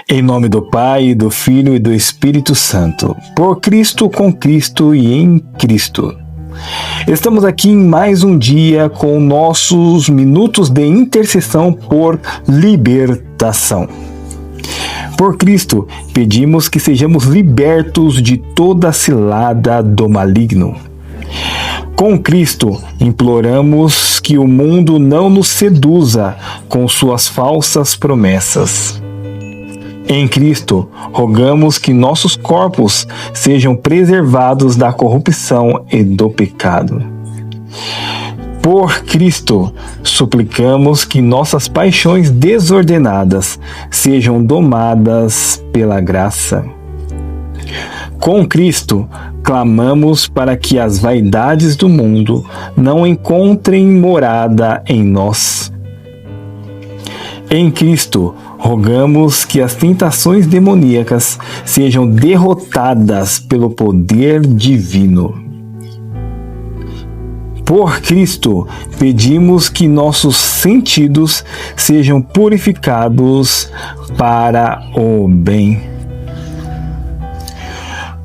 Em nome do Pai, do Filho e do Espírito Santo, por Cristo, com Cristo e em Cristo. Estamos aqui em mais um dia com nossos minutos de intercessão por libertação. Por Cristo, pedimos que sejamos libertos de toda cilada do maligno. Com Cristo, imploramos que o mundo não nos seduza com suas falsas promessas. Em Cristo, rogamos que nossos corpos sejam preservados da corrupção e do pecado. Por Cristo, suplicamos que nossas paixões desordenadas sejam domadas pela graça. Com Cristo, clamamos para que as vaidades do mundo não encontrem morada em nós. Em Cristo, rogamos que as tentações demoníacas sejam derrotadas pelo poder divino. Por Cristo, pedimos que nossos sentidos sejam purificados para o bem.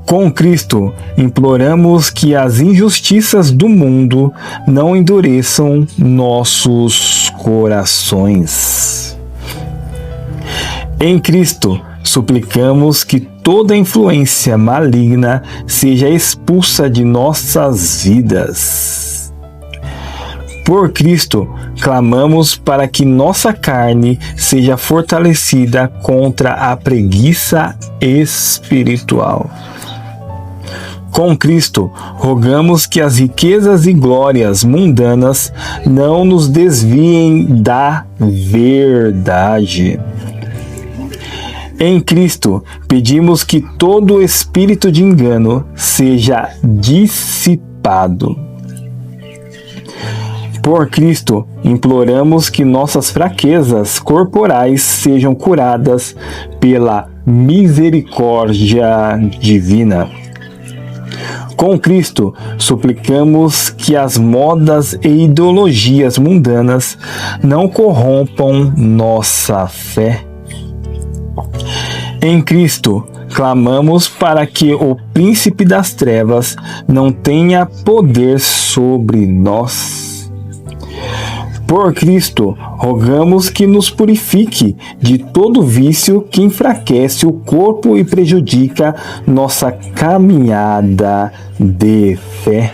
Com Cristo, imploramos que as injustiças do mundo não endureçam nossos corações. Em Cristo, suplicamos que toda influência maligna seja expulsa de nossas vidas. Por Cristo, clamamos para que nossa carne seja fortalecida contra a preguiça espiritual. Com Cristo, rogamos que as riquezas e glórias mundanas não nos desviem da verdade. Em Cristo, pedimos que todo espírito de engano seja dissipado. Por Cristo, imploramos que nossas fraquezas corporais sejam curadas pela misericórdia divina. Com Cristo, suplicamos que as modas e ideologias mundanas não corrompam nossa fé. Em Cristo, clamamos para que o príncipe das trevas não tenha poder sobre nós. Por Cristo, rogamos que nos purifique de todo vício que enfraquece o corpo e prejudica nossa caminhada de fé.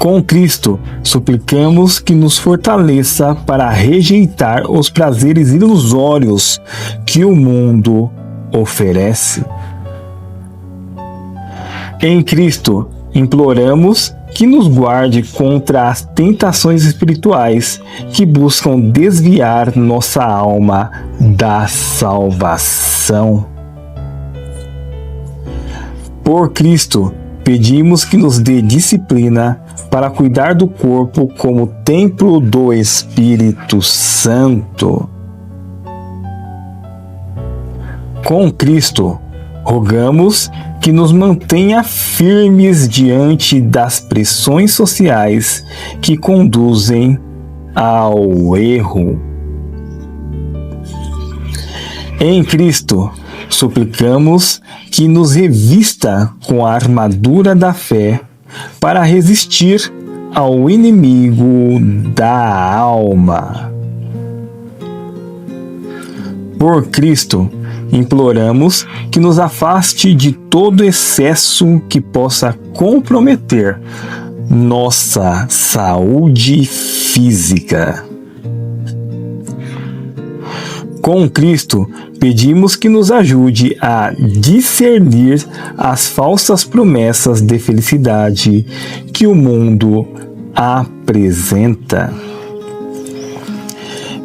Com Cristo, suplicamos que nos fortaleça para rejeitar os prazeres ilusórios que o mundo oferece. Em Cristo, imploramos que nos guarde contra as tentações espirituais que buscam desviar nossa alma da salvação. Por Cristo, pedimos que nos dê disciplina para cuidar do corpo como templo do Espírito Santo. Com Cristo, rogamos que nos mantenha firmes diante das pressões sociais que conduzem ao erro. Em Cristo, suplicamos que nos revista com a armadura da fé para resistir ao inimigo da alma. Por Cristo, imploramos que nos afaste de todo excesso que possa comprometer nossa saúde física. Com Cristo, pedimos que nos ajude a discernir as falsas promessas de felicidade que o mundo apresenta.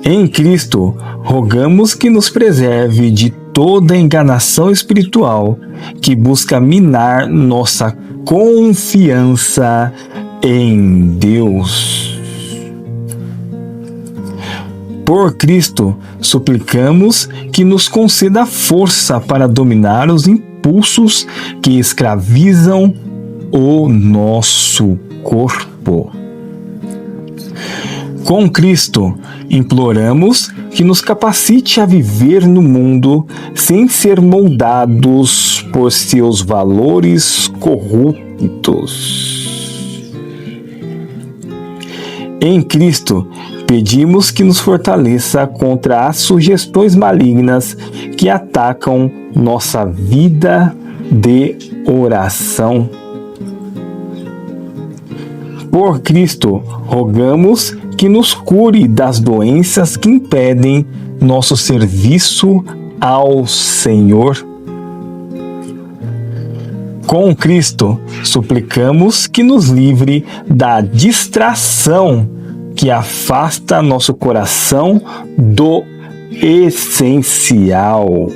Em Cristo, rogamos que nos preserve de toda enganação espiritual que busca minar nossa confiança em Deus. Por Cristo, suplicamos que nos conceda força para dominar os impulsos que escravizam o nosso corpo. Com Cristo, imploramos que nos capacite a viver no mundo sem ser moldados por seus valores corruptos. Em Cristo, pedimos que nos fortaleça contra as sugestões malignas que atacam nossa vida de oração. Por Cristo, rogamos que nos cure das doenças que impedem nosso serviço ao Senhor. Com Cristo, suplicamos que nos livre da distração que afasta nosso coração do essencial.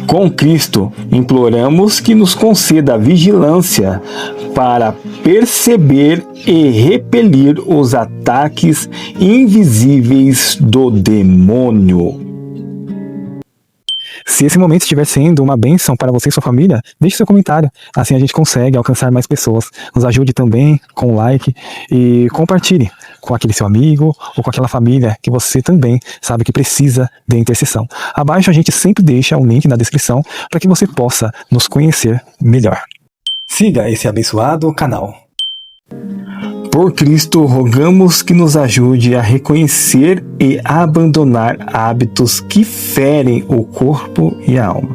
Com Cristo, imploramos que nos conceda vigilância para perceber e repelir os ataques invisíveis do demônio. Se esse momento estiver sendo uma bênção para você e sua família, deixe seu comentário. Assim a gente consegue alcançar mais pessoas. Nos ajude também com o like e compartilhe com aquele seu amigo ou com aquela família que você também sabe que precisa de intercessão. Abaixo a gente sempre deixa um link na descrição para que você possa nos conhecer melhor. Siga esse abençoado canal. Por Cristo, rogamos que nos ajude a reconhecer e abandonar hábitos que ferem o corpo e a alma.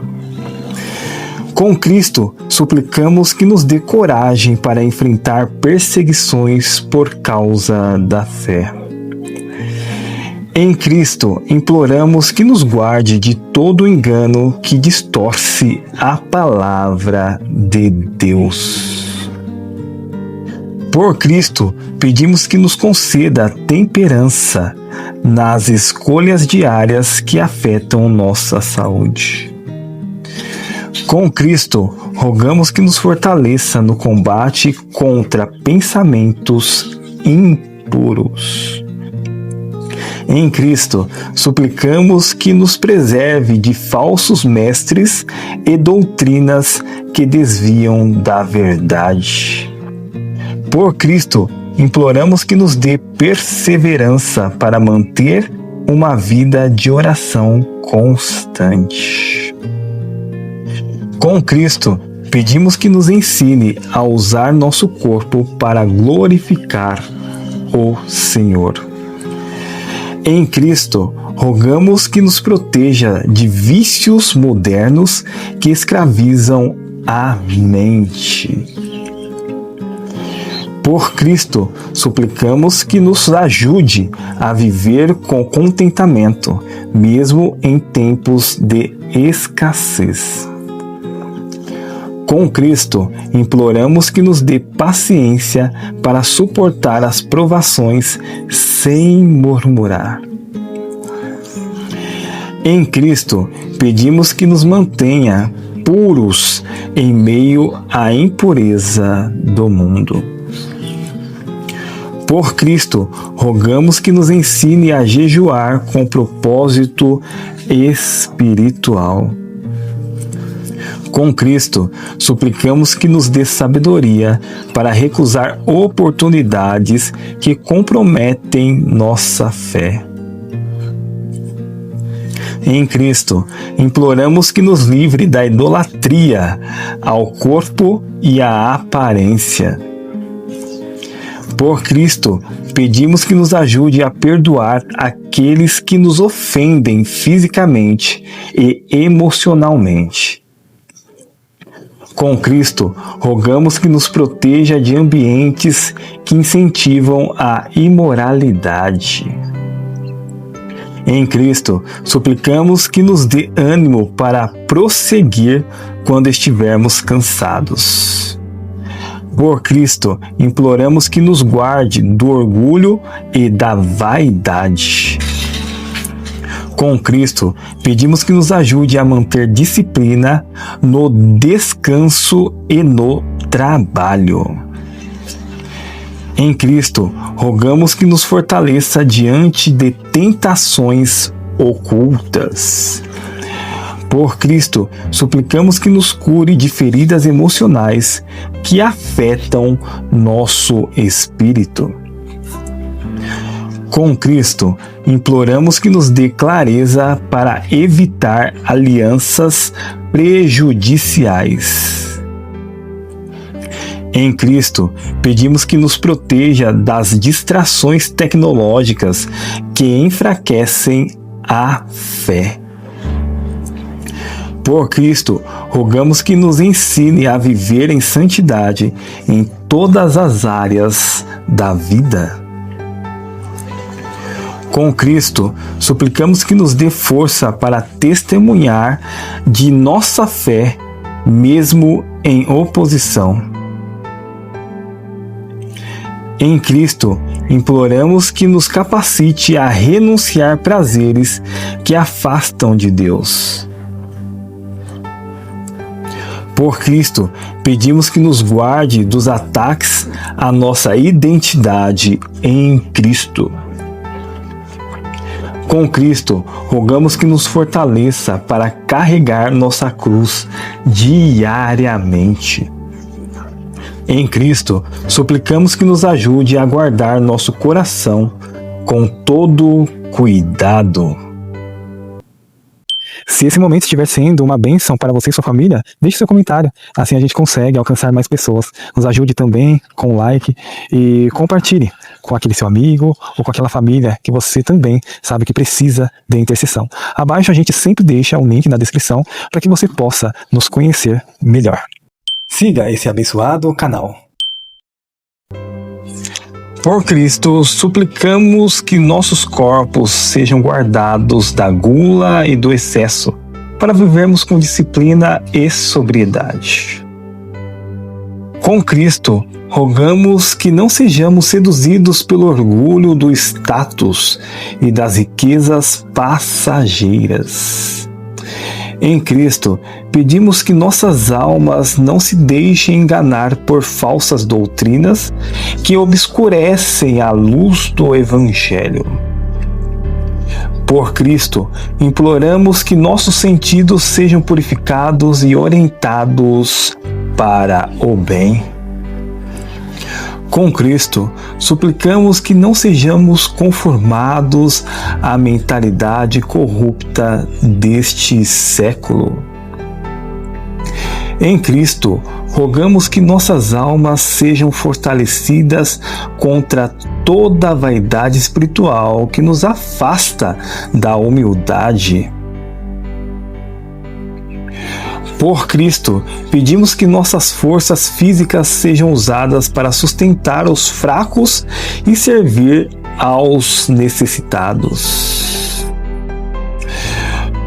Com Cristo, suplicamos que nos dê coragem para enfrentar perseguições por causa da fé. Em Cristo, imploramos que nos guarde de todo engano que distorce a palavra de Deus. Por Cristo, pedimos que nos conceda temperança nas escolhas diárias que afetam nossa saúde. Com Cristo, rogamos que nos fortaleça no combate contra pensamentos impuros. Em Cristo, suplicamos que nos preserve de falsos mestres e doutrinas que desviam da verdade. Por Cristo, imploramos que nos dê perseverança para manter uma vida de oração constante. Com Cristo, pedimos que nos ensine a usar nosso corpo para glorificar o Senhor. Em Cristo, rogamos que nos proteja de vícios modernos que escravizam a mente. Por Cristo, suplicamos que nos ajude a viver com contentamento, mesmo em tempos de escassez. Com Cristo, imploramos que nos dê paciência para suportar as provações sem murmurar. Em Cristo, pedimos que nos mantenha puros em meio à impureza do mundo. Por Cristo, rogamos que nos ensine a jejuar com propósito espiritual. Com Cristo, suplicamos que nos dê sabedoria para recusar oportunidades que comprometem nossa fé. Em Cristo, imploramos que nos livre da idolatria ao corpo e à aparência. Por Cristo, pedimos que nos ajude a perdoar aqueles que nos ofendem fisicamente e emocionalmente. Com Cristo, rogamos que nos proteja de ambientes que incentivam a imoralidade. Em Cristo, suplicamos que nos dê ânimo para prosseguir quando estivermos cansados. Por Cristo, imploramos que nos guarde do orgulho e da vaidade. Com Cristo, pedimos que nos ajude a manter disciplina no descanso e no trabalho. Em Cristo, rogamos que nos fortaleça diante de tentações ocultas. Por Cristo, suplicamos que nos cure de feridas emocionais que afetam nosso espírito. Com Cristo, imploramos que nos dê clareza para evitar alianças prejudiciais. Em Cristo, pedimos que nos proteja das distrações tecnológicas que enfraquecem a fé. Por Cristo, rogamos que nos ensine a viver em santidade em todas as áreas da vida. Com Cristo, suplicamos que nos dê força para testemunhar de nossa fé, mesmo em oposição. Em Cristo, imploramos que nos capacite a renunciar prazeres que afastam de Deus. Por Cristo, pedimos que nos guarde dos ataques à nossa identidade em Cristo. Com Cristo, rogamos que nos fortaleça para carregar nossa cruz diariamente. Em Cristo, suplicamos que nos ajude a guardar nosso coração com todo cuidado. Se esse momento estiver sendo uma bênção para você e sua família, deixe seu comentário. Assim a gente consegue alcançar mais pessoas. Nos ajude também com o like e compartilhe com aquele seu amigo ou com aquela família que você também sabe que precisa de intercessão. Abaixo a gente sempre deixa um link na descrição para que você possa nos conhecer melhor. Siga esse abençoado canal. Por Cristo, suplicamos que nossos corpos sejam guardados da gula e do excesso, para vivermos com disciplina e sobriedade. Com Cristo, rogamos que não sejamos seduzidos pelo orgulho do status e das riquezas passageiras. Em Cristo, pedimos que nossas almas não se deixem enganar por falsas doutrinas que obscurecem a luz do Evangelho. Por Cristo, imploramos que nossos sentidos sejam purificados e orientados para o bem. Com Cristo, suplicamos que não sejamos conformados à mentalidade corrupta deste século. Em Cristo, rogamos que nossas almas sejam fortalecidas contra toda a vaidade espiritual que nos afasta da humildade. Por Cristo, pedimos que nossas forças físicas sejam usadas para sustentar os fracos e servir aos necessitados.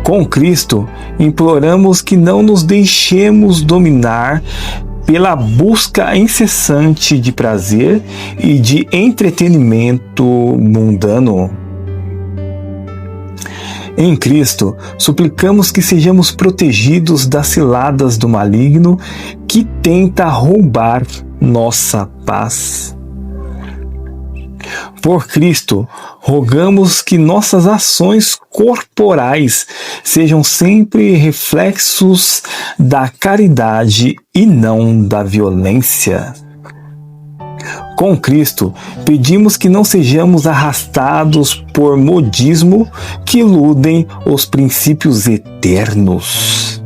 Com Cristo, imploramos que não nos deixemos dominar pela busca incessante de prazer e de entretenimento mundano. Em Cristo, suplicamos que sejamos protegidos das ciladas do maligno que tenta roubar nossa paz. Por Cristo, rogamos que nossas ações corporais sejam sempre reflexos da caridade e não da violência. Com Cristo, pedimos que não sejamos arrastados por modismo que iludem os princípios eternos.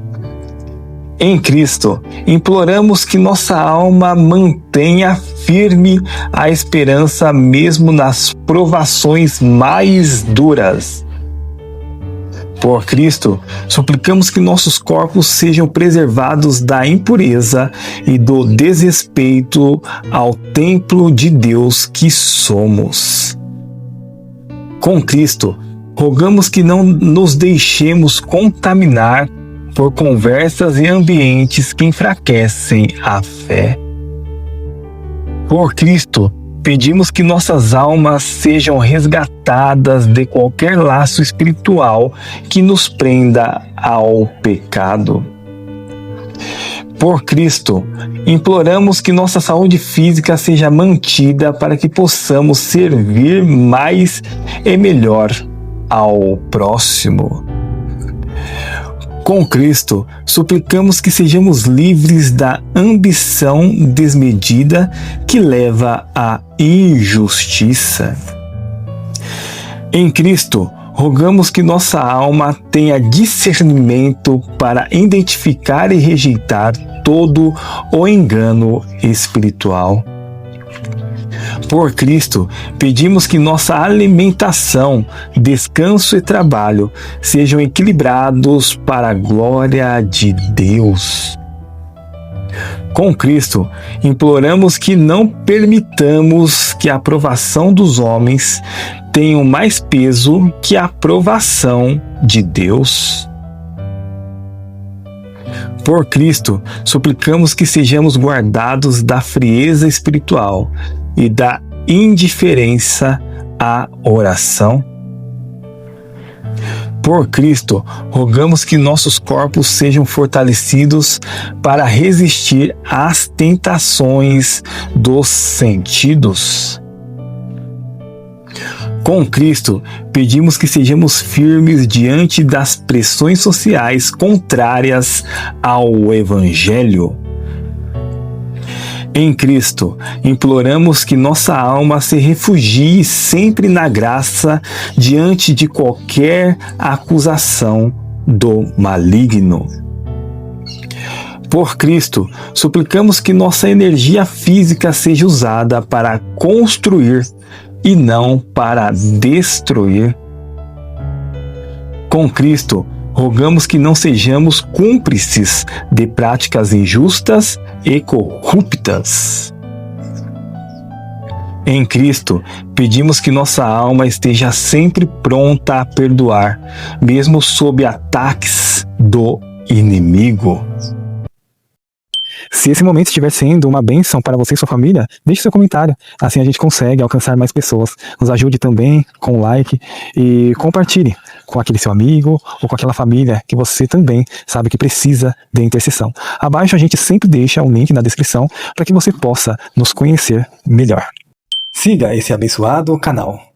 Em Cristo, imploramos que nossa alma mantenha firme a esperança mesmo nas provações mais duras. Por Cristo, suplicamos que nossos corpos sejam preservados da impureza e do desrespeito ao templo de Deus que somos. Com Cristo, rogamos que não nos deixemos contaminar por conversas e ambientes que enfraquecem a fé. Por Cristo, pedimos que nossas almas sejam resgatadas de qualquer laço espiritual que nos prenda ao pecado. Por Cristo, imploramos que nossa saúde física seja mantida para que possamos servir mais e melhor ao próximo. Com Cristo, suplicamos que sejamos livres da ambição desmedida que leva à injustiça. Em Cristo, rogamos que nossa alma tenha discernimento para identificar e rejeitar todo o engano espiritual. Por Cristo, pedimos que nossa alimentação, descanso e trabalho sejam equilibrados para a glória de Deus. Com Cristo, imploramos que não permitamos que a aprovação dos homens tenha mais peso que a aprovação de Deus. Por Cristo, suplicamos que sejamos guardados da frieza espiritual e da indiferença à oração. Por Cristo, rogamos que nossos corpos sejam fortalecidos para resistir às tentações dos sentidos. Com Cristo, pedimos que sejamos firmes diante das pressões sociais contrárias ao Evangelho. Em Cristo, imploramos que nossa alma se refugie sempre na graça diante de qualquer acusação do maligno. Por Cristo, suplicamos que nossa energia física seja usada para construir e não para destruir. Com Cristo, rogamos que não sejamos cúmplices de práticas injustas e corruptas. Em Cristo, pedimos que nossa alma esteja sempre pronta a perdoar, mesmo sob ataques do inimigo. Se esse momento estiver sendo uma bênção para você e sua família, deixe seu comentário. Assim a gente consegue alcançar mais pessoas. Nos ajude também com o like e compartilhe com aquele seu amigo ou com aquela família que você também sabe que precisa de intercessão. Abaixo a gente sempre deixa um link na descrição para que você possa nos conhecer melhor. Siga esse abençoado canal.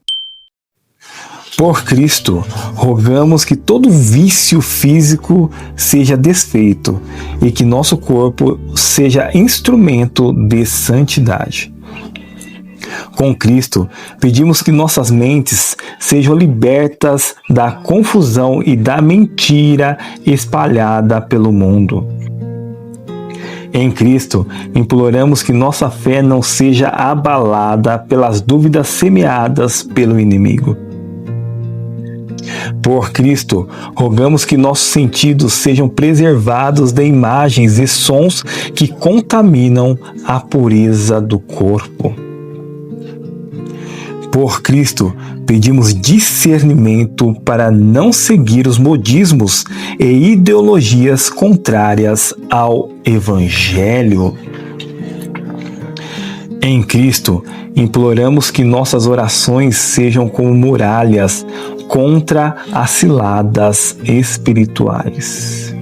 Por Cristo, rogamos que todo vício físico seja desfeito e que nosso corpo seja instrumento de santidade. Com Cristo, pedimos que nossas mentes sejam libertas da confusão e da mentira espalhada pelo mundo. Em Cristo, imploramos que nossa fé não seja abalada pelas dúvidas semeadas pelo inimigo. Por Cristo, rogamos que nossos sentidos sejam preservados de imagens e sons que contaminam a pureza do corpo. Por Cristo, pedimos discernimento para não seguir os modismos e ideologias contrárias ao Evangelho. Em Cristo, imploramos que nossas orações sejam como muralhas contra as ciladas espirituais.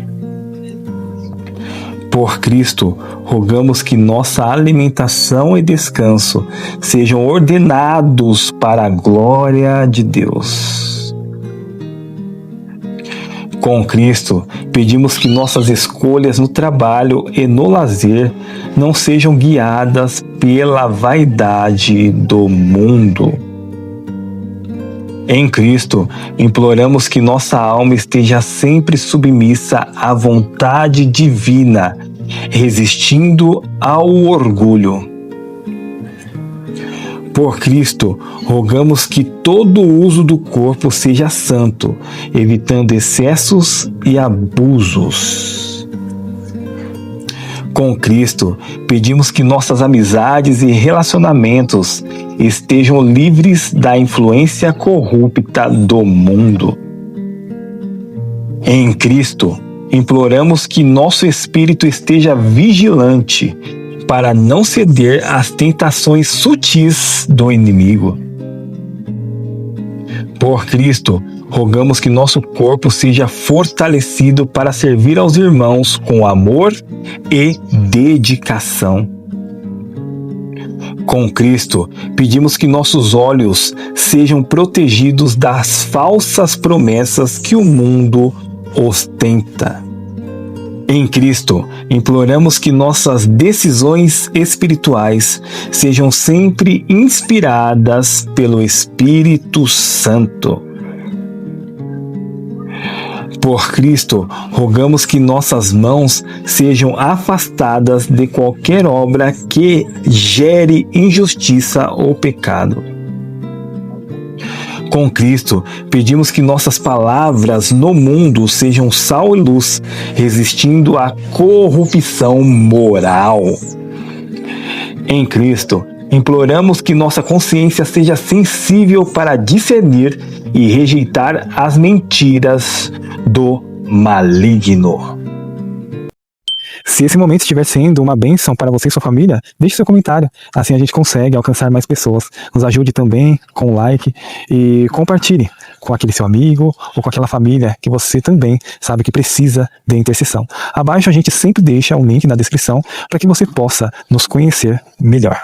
Por Cristo, rogamos que nossa alimentação e descanso sejam ordenados para a glória de Deus. Com Cristo, pedimos que nossas escolhas no trabalho e no lazer não sejam guiadas pela vaidade do mundo. Em Cristo, imploramos que nossa alma esteja sempre submissa à vontade divina, resistindo ao orgulho. Por Cristo, rogamos que todo o uso do corpo seja santo, evitando excessos e abusos. Com Cristo, pedimos que nossas amizades e relacionamentos estejam livres da influência corrupta do mundo. Em Cristo, imploramos que nosso espírito esteja vigilante para não ceder às tentações sutis do inimigo. Por Cristo, rogamos que nosso corpo seja fortalecido para servir aos irmãos com amor e dedicação. Com Cristo, pedimos que nossos olhos sejam protegidos das falsas promessas que o mundo ostenta. Em Cristo, imploramos que nossas decisões espirituais sejam sempre inspiradas pelo Espírito Santo. Por Cristo, rogamos que nossas mãos sejam afastadas de qualquer obra que gere injustiça ou pecado. Com Cristo, pedimos que nossas palavras no mundo sejam sal e luz, resistindo à corrupção moral. Em Cristo, imploramos que nossa consciência seja sensível para discernir e rejeitar as mentiras do maligno. Se esse momento estiver sendo uma bênção para você e sua família, deixe seu comentário. Assim a gente consegue alcançar mais pessoas. Nos ajude também com o like e compartilhe com aquele seu amigo ou com aquela família que você também sabe que precisa de intercessão. Abaixo a gente sempre deixa um link na descrição para que você possa nos conhecer melhor.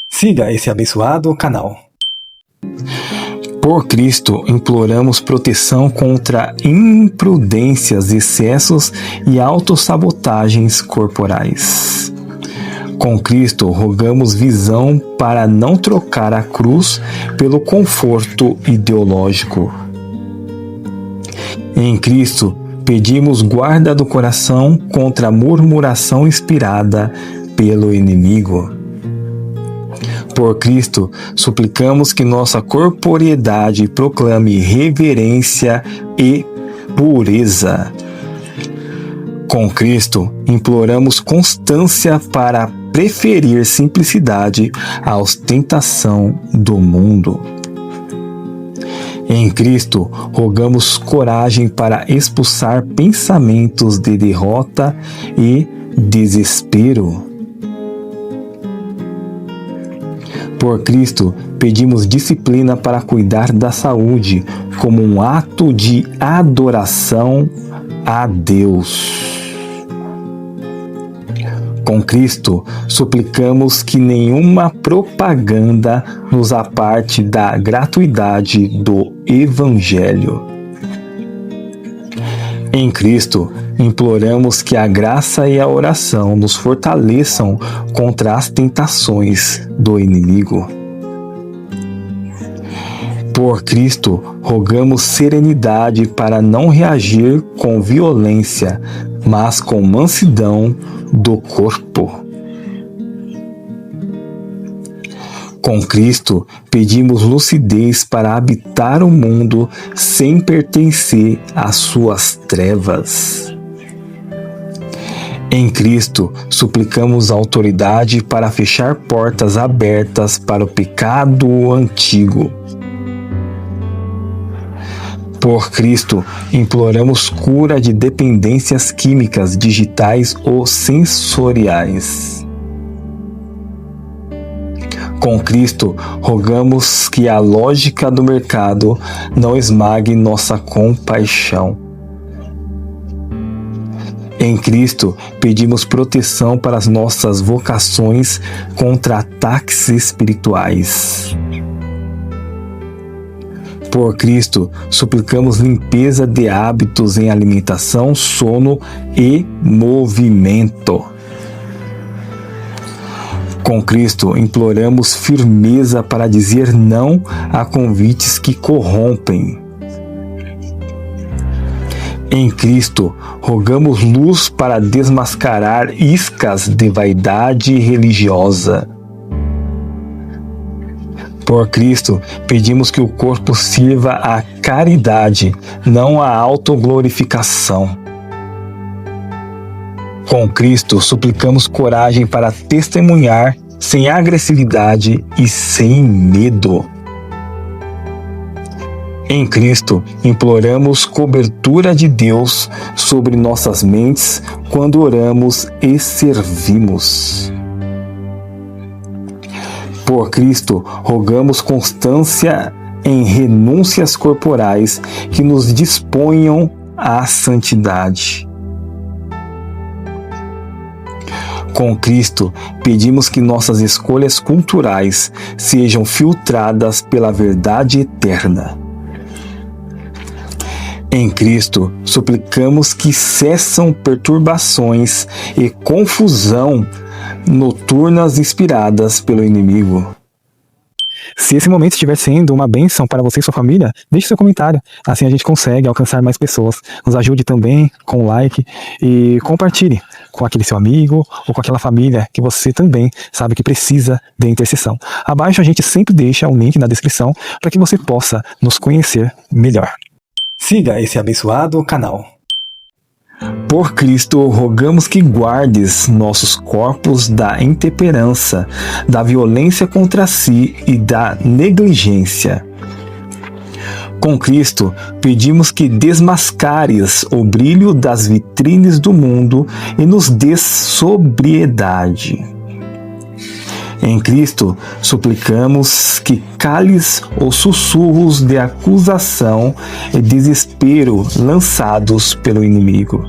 Siga esse abençoado canal. Por Cristo, imploramos proteção contra imprudências, excessos e autossabotagens corporais. Com Cristo, rogamos visão para não trocar a cruz pelo conforto ideológico. Em Cristo, pedimos guarda do coração contra a murmuração inspirada pelo inimigo. Por Cristo, suplicamos que nossa corporeidade proclame reverência e pureza. Com Cristo, imploramos constância para preferir simplicidade à ostentação do mundo. Em Cristo, rogamos coragem para expulsar pensamentos de derrota e desespero. Por Cristo, pedimos disciplina para cuidar da saúde como um ato de adoração a Deus. Com Cristo, suplicamos que nenhuma propaganda nos aparte da gratuidade do Evangelho. Em Cristo, imploramos que a graça e a oração nos fortaleçam contra as tentações do inimigo. Por Cristo, rogamos serenidade para não reagir com violência, mas com mansidão do corpo. Com Cristo, pedimos lucidez para habitar o mundo sem pertencer às suas trevas. Em Cristo, suplicamos autoridade para fechar portas abertas para o pecado antigo. Por Cristo, imploramos cura de dependências químicas, digitais ou sensoriais. Com Cristo, rogamos que a lógica do mercado não esmague nossa compaixão. Em Cristo, pedimos proteção para as nossas vocações contra ataques espirituais. Por Cristo, suplicamos limpeza de hábitos em alimentação, sono e movimento. Com Cristo, imploramos firmeza para dizer não a convites que corrompem. Em Cristo, rogamos luz para desmascarar iscas de vaidade religiosa. Por Cristo, pedimos que o corpo sirva à caridade, não à autoglorificação. Com Cristo, suplicamos coragem para testemunhar sem agressividade e sem medo. Em Cristo, imploramos cobertura de Deus sobre nossas mentes quando oramos e servimos. Por Cristo, rogamos constância em renúncias corporais que nos disponham à santidade. Com Cristo, pedimos que nossas escolhas culturais sejam filtradas pela verdade eterna. Em Cristo, suplicamos que cessam perturbações e confusão noturnas inspiradas pelo inimigo. Se esse momento estiver sendo uma bênção para você e sua família, deixe seu comentário. Assim a gente consegue alcançar mais pessoas. Nos ajude também com o like e compartilhe com aquele seu amigo ou com aquela família que você também sabe que precisa de intercessão. Abaixo a gente sempre deixa um link na descrição para que você possa nos conhecer melhor. Siga esse abençoado canal. Por Cristo, rogamos que guardes nossos corpos da intemperança, da violência contra si e da negligência. Com Cristo, pedimos que desmascares o brilho das vitrines do mundo e nos dês sobriedade. Em Cristo, suplicamos que cales os sussurros de acusação e desespero lançados pelo inimigo.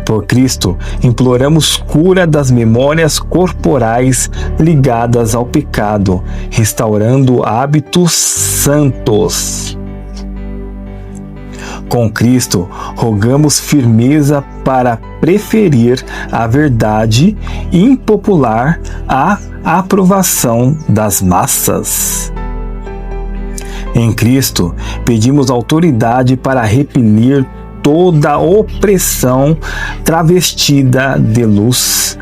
Por Cristo, imploramos cura das memórias corporais ligadas ao pecado, restaurando hábitos santos. Com Cristo, rogamos firmeza para preferir a verdade impopular à aprovação das massas. Em Cristo, pedimos autoridade para repelir toda opressão travestida de luz.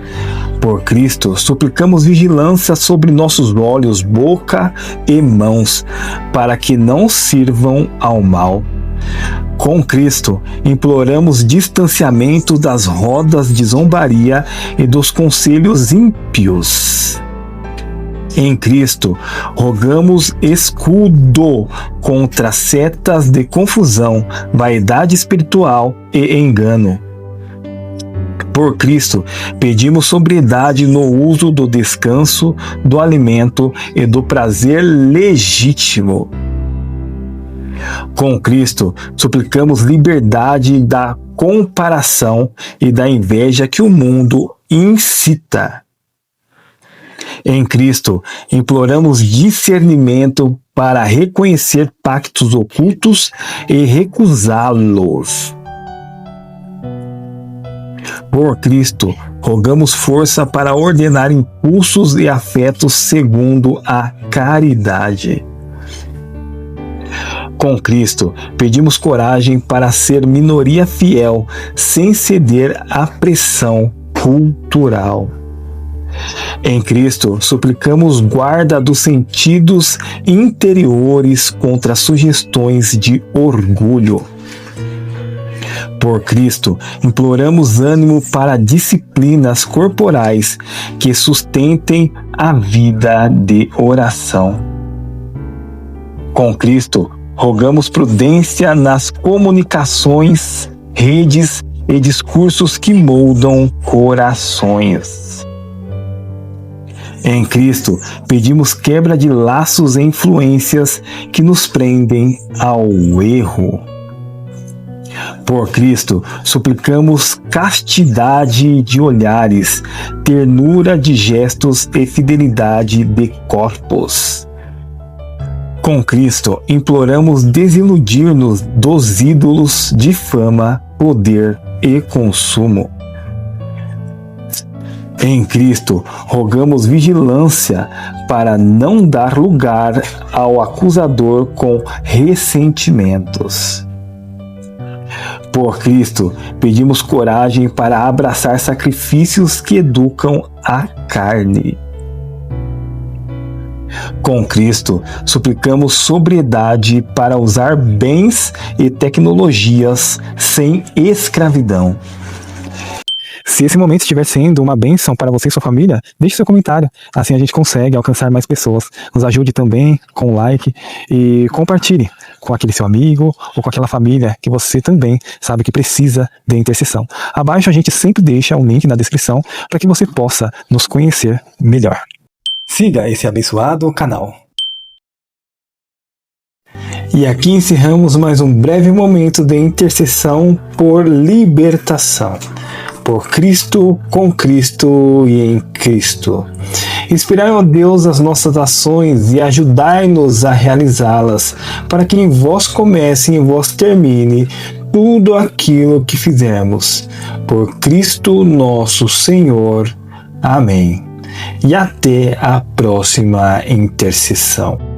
Por Cristo, suplicamos vigilância sobre nossos olhos, boca e mãos, para que não sirvam ao mal. Com Cristo, imploramos distanciamento das rodas de zombaria e dos conselhos ímpios. Em Cristo, rogamos escudo contra setas de confusão, vaidade espiritual e engano. Por Cristo, pedimos sobriedade no uso do descanso, do alimento e do prazer legítimo. Com Cristo, suplicamos liberdade da comparação e da inveja que o mundo incita. Em Cristo, imploramos discernimento para reconhecer pactos ocultos e recusá-los. Por Cristo, rogamos força para ordenar impulsos e afetos segundo a caridade. Com Cristo, pedimos coragem para ser minoria fiel, sem ceder à pressão cultural. Em Cristo, suplicamos guarda dos sentidos interiores contra sugestões de orgulho. Por Cristo, imploramos ânimo para disciplinas corporais que sustentem a vida de oração. Com Cristo, rogamos prudência nas comunicações, redes e discursos que moldam corações. Em Cristo, pedimos quebra de laços e influências que nos prendem ao erro. Por Cristo, suplicamos castidade de olhares, ternura de gestos e fidelidade de corpos. Com Cristo, imploramos desiludir-nos dos ídolos de fama, poder e consumo. Em Cristo, rogamos vigilância para não dar lugar ao acusador com ressentimentos. Por Cristo, pedimos coragem para abraçar sacrifícios que educam a carne. Com Cristo, suplicamos sobriedade para usar bens e tecnologias sem escravidão. Se esse momento estiver sendo uma bênção para você e sua família, deixe seu comentário. Assim a gente consegue alcançar mais pessoas. Nos ajude também com o like e compartilhe com aquele seu amigo ou com aquela família que você também sabe que precisa de intercessão. Abaixo a gente sempre deixa um link na descrição para que você possa nos conhecer melhor. Siga esse abençoado canal. E aqui encerramos mais um breve momento de intercessão por libertação. Por Cristo, com Cristo e em Cristo. Inspirai, ó Deus, as nossas ações e ajudai-nos a realizá-las, para que em vós comece e em vós termine tudo aquilo que fizemos. Por Cristo nosso Senhor. Amém. E até a próxima intercessão.